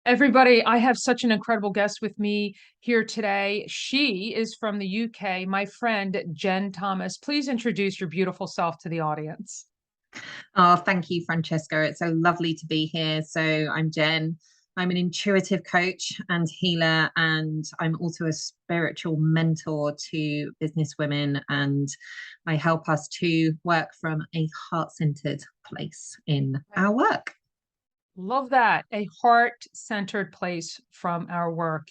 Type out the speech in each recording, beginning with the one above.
Everybody, I have such an incredible guest with me here today. She is from the UK, my friend Jen Thomas. Please introduce your beautiful self to the audience. Oh, thank you, Francesca. It's so lovely to be here. So, I'm Jen. I'm an intuitive coach and healer, and I'm also a spiritual mentor to business women. And I help us to work from a heart centered place in our work. Love that. A heart-centered place from our work.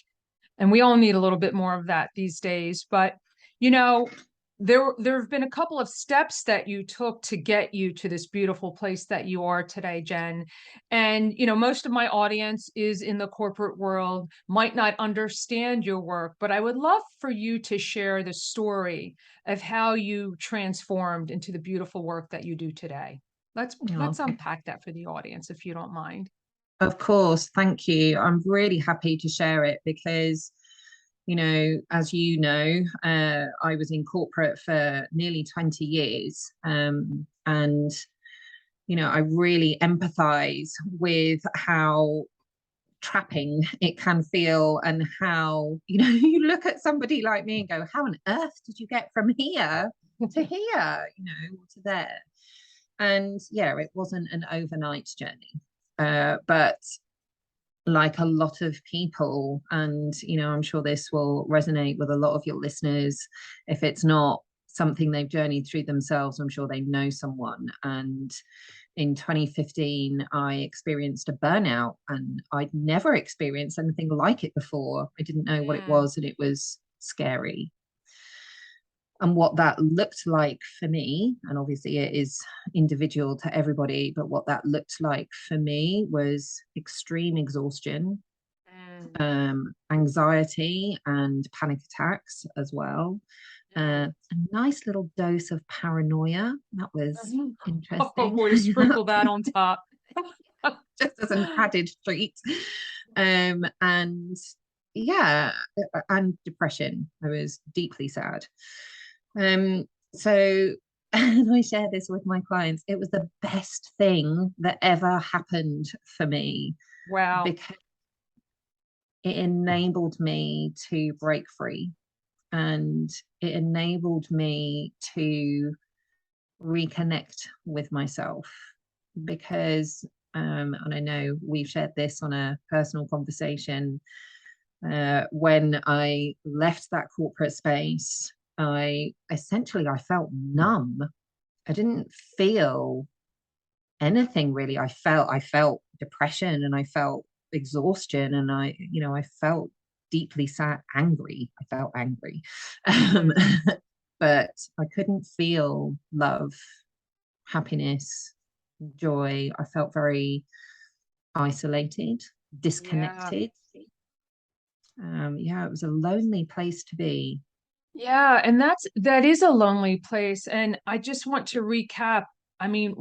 And we all need a little bit more of that these days. But, you know, there have been a couple of steps that you took to get you to this beautiful place that you are today, Jen. And, most of my audience is in the corporate world, might not understand your work, but I would love for you to share the story of how you transformed into the beautiful work that you do today. Let's Oh, let's unpack that for the audience, if you don't mind. of course, thank you. I'm really happy to share it because, as you know, I was in corporate for nearly 20 years. And I really empathize with how trapping it can feel, and how, you look at somebody like me and go, how on earth did you get from here to here, or to there? And yeah, it wasn't an overnight journey. But like a lot of people, and I'm sure this will resonate with a lot of your listeners, if it's not something they've journeyed through themselves, I'm sure they know someone. And in 2015 I experienced a burnout, and I'd never experienced anything like it before. I didn't know what it Mm, was, and it was scary. And what that looked like for me, and obviously it is individual to everybody, but what that looked like for me was extreme exhaustion, mm, anxiety and panic attacks as well. mm. A nice little dose of paranoia. That was Mhm. Oh interesting. boy, sprinkle that on top. Just as an added treat. And yeah, and depression. I was deeply sad. So, and I share this with my clients, it was the best thing that ever happened for me, Wow. because it enabled me to break free, and it enabled me to reconnect with myself. Because and I know we've shared this on a personal conversation, when I left that corporate space, I felt numb. I didn't feel anything really. I felt depression, and I felt exhaustion, and I felt deeply sad, angry. I felt angry. um, Mm, but I couldn't feel love, happiness, joy. I felt very isolated, yeah. disconnected. Yeah, it was a lonely place to be. Yeah, and that is a lonely place. And I just want to recap. I mean,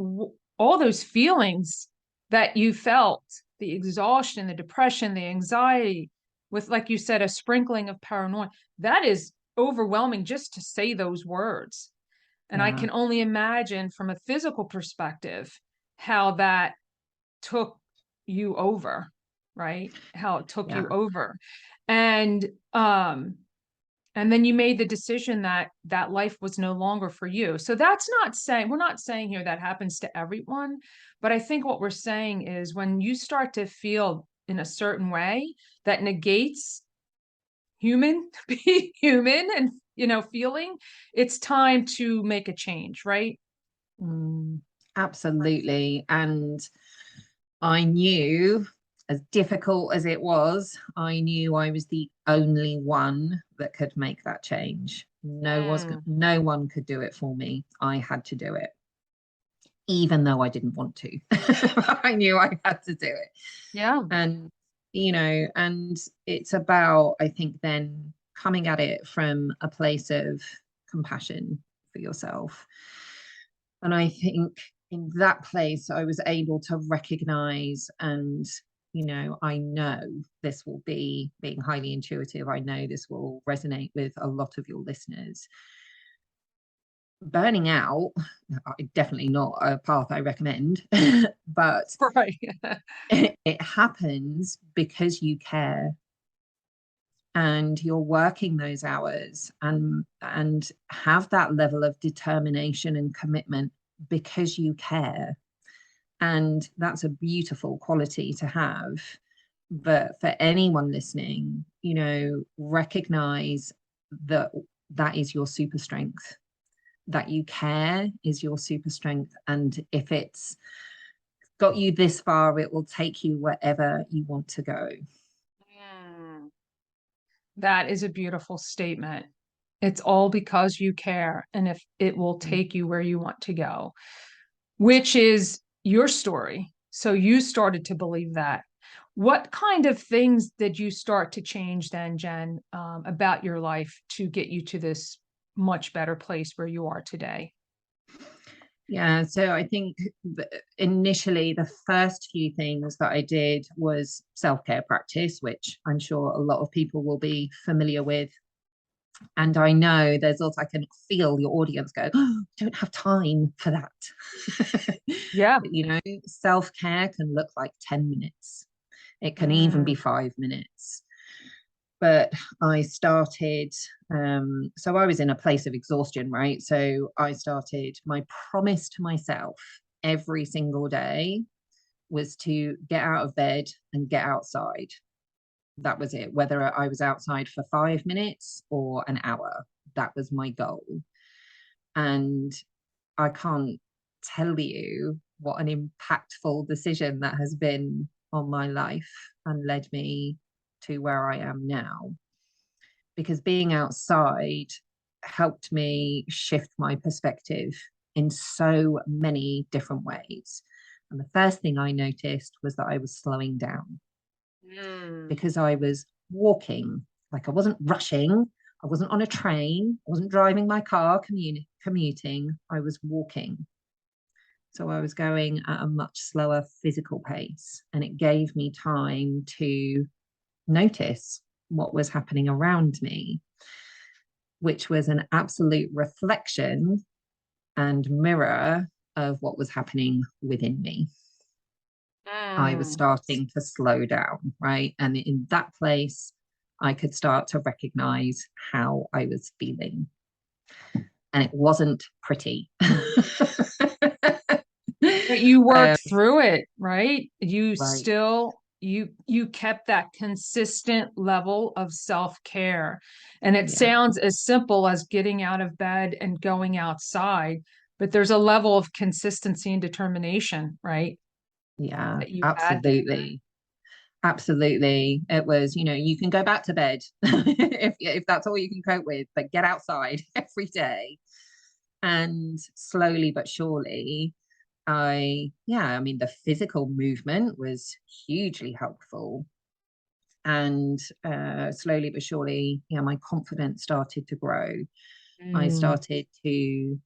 all those feelings that you felt, the exhaustion, the depression, the anxiety, with, like you said, a sprinkling of paranoia, that is overwhelming just to say those words. And I Yeah, can only imagine from a physical perspective how that took you over, right? How it took you yeah. over. And um and then you made the decision that that life was no longer for you. So that's not saying, we're not saying here that happens to everyone, but I think what we're saying is when you start to feel in a certain way that negates human be human and feeling, it's time to make a change, right? Mm, absolutely. And I knew, as difficult as it was, I knew I was the only one that could make that change. Mm, No one could do it for me. I had to do it, even though I didn't want to. I knew I had to do it. yeah. And, and it's about, I think, then coming at it from a place of compassion for yourself. And I think in that place, I was able to recognize, and, I know this will be, being highly intuitive, I know this will resonate with a lot of your listeners. burning out, definitely not a path I recommend, but Right. it happens because you care and you're working those hours and have that level of determination and commitment because you care. And that's a beautiful quality to have. But for anyone listening, recognize that that is your super strength. That you care is your super strength. And if it's got you this far, it will take you wherever you want to go. Mm. That is a beautiful statement. It's all because you care, and if it will take you where you want to go, which is your story. So you started to believe that. What kind of things did you start to change then, Jen, about your life to get you to this much better place where you are today? Yeah, so I think initially the first few things that I did was self-care practice, which I'm sure a lot of people will be familiar with. And I know there's also, I can feel your audience go, oh, don't have time for that. Yeah. But, self-care can look like 10 minutes. It can even be Mm. 5 minutes. But I started, so I was in a place of exhaustion, right? So I started, my promise to myself every single day was to get out of bed and get outside. That was it, whether I was outside for 5 minutes or an hour. That was my goal. And I can't tell you what an impactful decision that has been on my life and led me to where I am now. Because being outside helped me shift my perspective in so many different ways. And the first thing I noticed was that I was slowing down Mm. because I was walking, like I wasn't rushing, I wasn't on a train, I wasn't driving my car, commuting, I was walking. So I was going at a much slower physical pace, and it gave me time to notice what was happening around me, which was an absolute reflection and mirror of what was happening within me. I was Mm. starting to slow down, right? And in that place, I could start to recognize how I was feeling. And it wasn't pretty. But you um, worked through it, right? You right. still you kept that consistent level of self-care. And it Yeah. sounds as simple as getting out of bed and going outside, but there's a level of consistency and determination, right? Yeah. That you had there. Absolutely. Absolutely. It was, you can go back to bed if that's all you can cope with, but get outside every day. And slowly but surely, I mean, the physical movement was hugely helpful. And slowly but surely, my confidence started to grow. I Mm. started to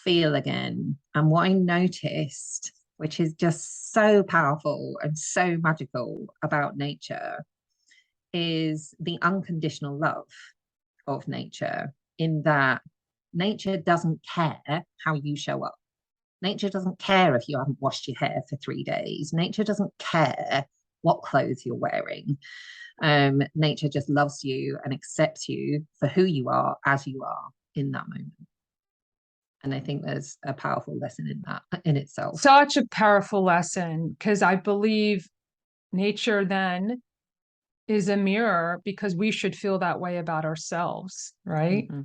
feel again. And what I noticed, which is just so powerful and so magical about nature, is the unconditional love of nature, in that nature doesn't care how you show up. Nature doesn't care if you haven't washed your hair for 3 days. Nature doesn't care what clothes you're wearing. Nature just loves you and accepts you for who you are as you are in that moment. And I think there's a powerful lesson in that in itself. Such a powerful lesson, because I believe nature then is a mirror because we should feel that way about ourselves, right? Mm-hmm.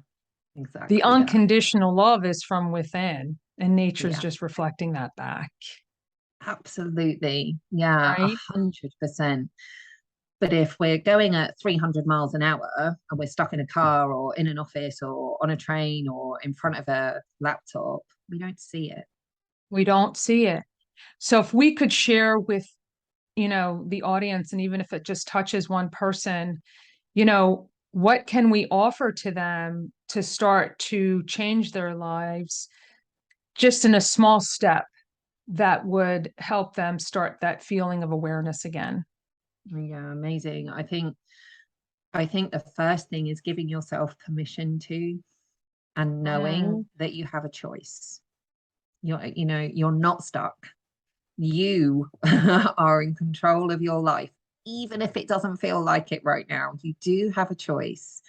The Exactly that. unconditional love is from within, and nature's Yeah, just reflecting that back, absolutely. Yeah, right? 100%. But if we're going at 300 miles an hour and we're stuck in a car or in an office or on a train or in front of a laptop, we don't see it. We don't see it. So if we could share with, the audience, and even if it just touches one person, what can we offer to them to start to change their lives just in a small step that would help them start that feeling of awareness again? Yeah, amazing. I think the first thing is giving yourself permission to. and knowing that you have a choice. You're not stuck. You are in control of your life, even if it doesn't feel like it right now. You do have a choice.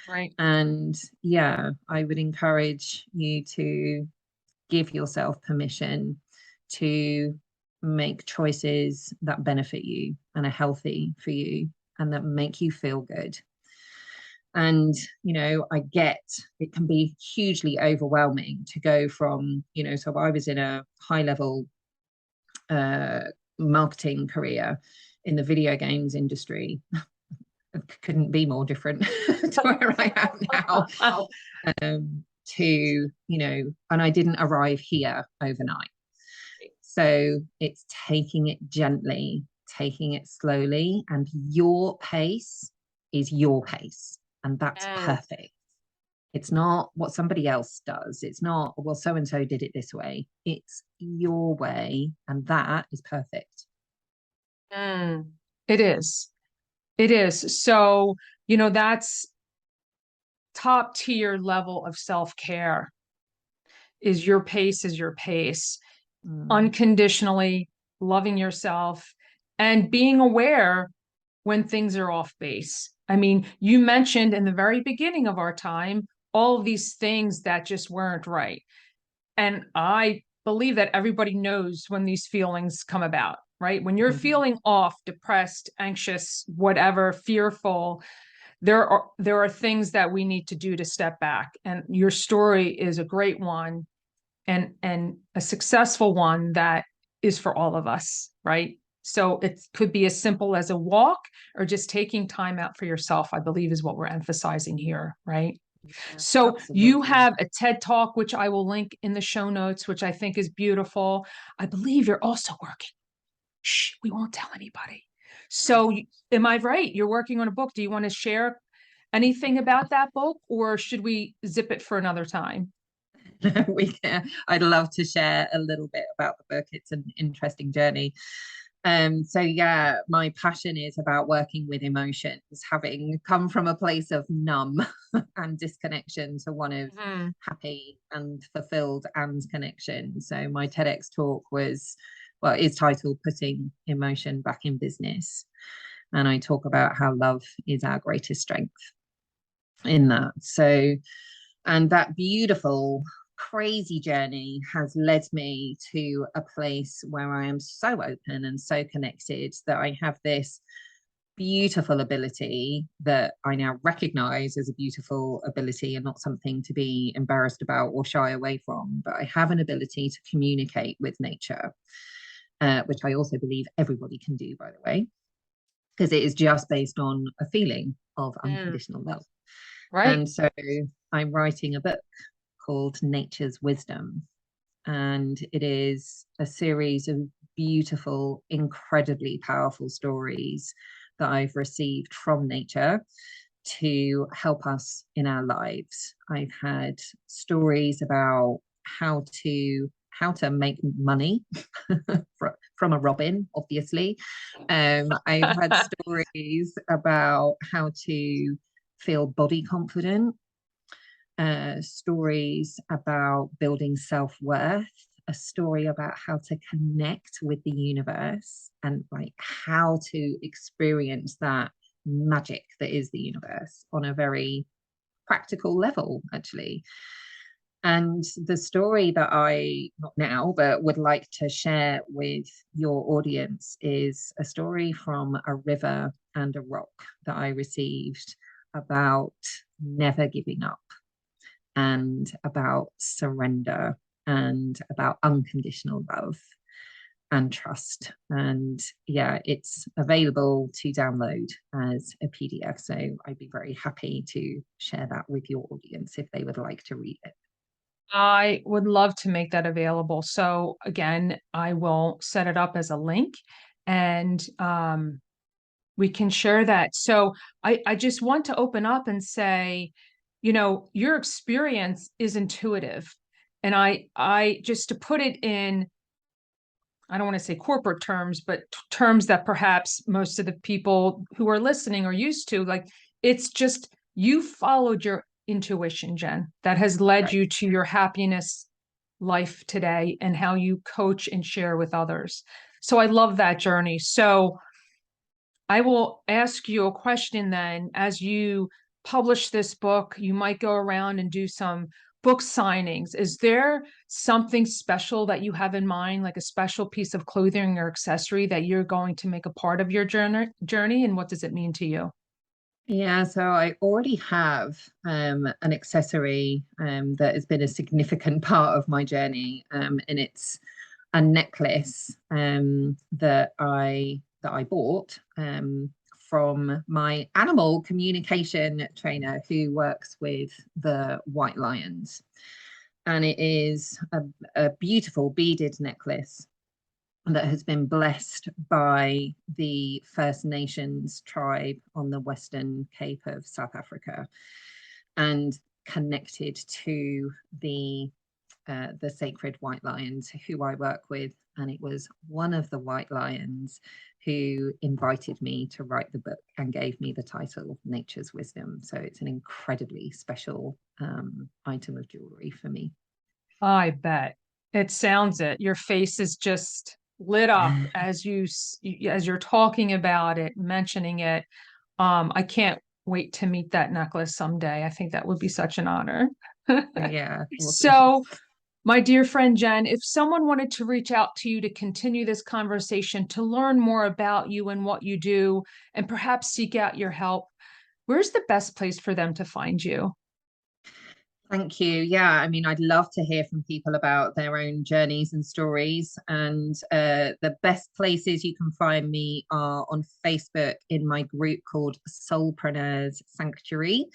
Right. And yeah, I would encourage you to give yourself permission to make choices that benefit you and are healthy for you and that make you feel good. And, I get it can be hugely overwhelming to go from, so I was in a high level marketing career in the video games industry. Couldn't be more different to where I am now. And I didn't arrive here overnight. So it's taking it gently, taking it slowly, and your pace is your pace, and that's perfect. It's not what somebody else does. It's not, well, so and so did it this way. It's your way, and that is perfect. It is. It is. So, that's top tier level of self-care is your pace is your pace. Unconditionally loving yourself and being aware when things are off base. I mean, you mentioned in the very beginning of our time, all of these things that just weren't right. And I believe that everybody knows when these feelings come about, right? When you're feeling off, depressed, anxious, whatever, fearful, there are things that we need to do to step back. And your story is a great one and a successful one that is for all of us, right? So it could be as simple as a walk or just taking time out for yourself, I believe is what we're emphasizing here, right? So Absolutely. you have a TED Talk, which I will link in the show notes, which I think is beautiful. I believe you're also working. Shh, we won't tell anybody. So am I right? You're working on a book. Do you want to share anything about that book or should we zip it for another time? I'd love to share a little bit about the book. It's an interesting journey. So yeah, my passion is about working with emotions, having come from a place of numb and disconnection to one of happy and fulfilled and connection. So my TEDx talk is titled Putting Emotion Back in Business. And I talk about how love is our greatest strength in that. So, and that beautiful crazy journey has led me to a place where I am so open and so connected that I have this beautiful ability that I now recognize as a beautiful ability and not something to be embarrassed about or shy away from. But I have an ability to communicate with nature, which I also believe everybody can do, by the way, because it is just based on a feeling of unconditional love. Right. And so I'm writing a book called Nature's Wisdom. And it is a series of beautiful, incredibly powerful stories that I've received from nature to help us in our lives. I've had stories about how to make money from a robin, obviously. I've had stories about how to feel body confident, stories about building self-worth, a story about how to connect with the universe and like how to experience that magic that is the universe on a very practical level, actually. And the story that I, not now, but would like to share with your audience is a story from a river and a rock that I received about never giving up and about surrender and about unconditional love and trust. And yeah, it's available to download as a PDF. So I'd be very happy to share that with your audience if they would like to read it. I would love to make that available. So again, I will set it up as a link and we can share that. So I just want to open up and say, your experience is intuitive. And I just to put it in, I don't want to say corporate terms, but terms that perhaps most of the people who are listening are used to, like, it's just you followed your intuition, Jen, that has led Right. you to your happiness life today and how you coach and share with others. So I love that journey. So I will ask you a question then. As you publish this book, you might go around and do some book signings. Is there something special that you have in mind, like a special piece of clothing or accessory that you're going to make a part of your journey? And what does it mean to you? Yeah, so I already have an accessory that has been a significant part of my journey, and it's a necklace that I bought from my animal communication trainer who works with the white lions, and it is a beautiful beaded necklace that has been blessed by the First Nations tribe on the Western Cape of South Africa and connected to the sacred white lions who I work with. And it was one of the white lions who invited me to write the book and gave me the title Nature's Wisdom. So it's an incredibly special item of jewelry for me. I bet. It sounds it. Your face is just lit up as as you're talking about it, mentioning it. I can't wait to meet that necklace someday. I think that would be such an honor. Yeah, awesome. So, my dear friend Jen, if someone wanted to reach out to you to continue this conversation, to learn more about you and what you do, and perhaps seek out your help, where's the best place for them to find you? Thank you. Yeah, I mean, I'd love to hear from people about their own journeys and stories. And the best places you can find me are on Facebook in my group called Soulpreneurs Sanctuary,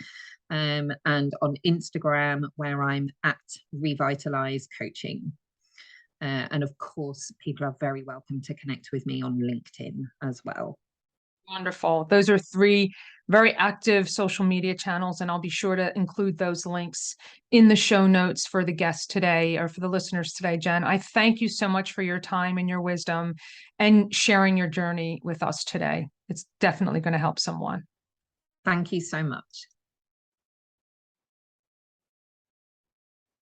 and on Instagram where I'm at Revitalize Coaching. And of course, people are very welcome to connect with me on LinkedIn as well. Wonderful. Those are three very active social media channels, and I'll be sure to include those links in the show notes for the guests today or for the listeners today, Jen. I thank you so much for your time and your wisdom and sharing your journey with us today. It's definitely going to help someone. Thank you so much.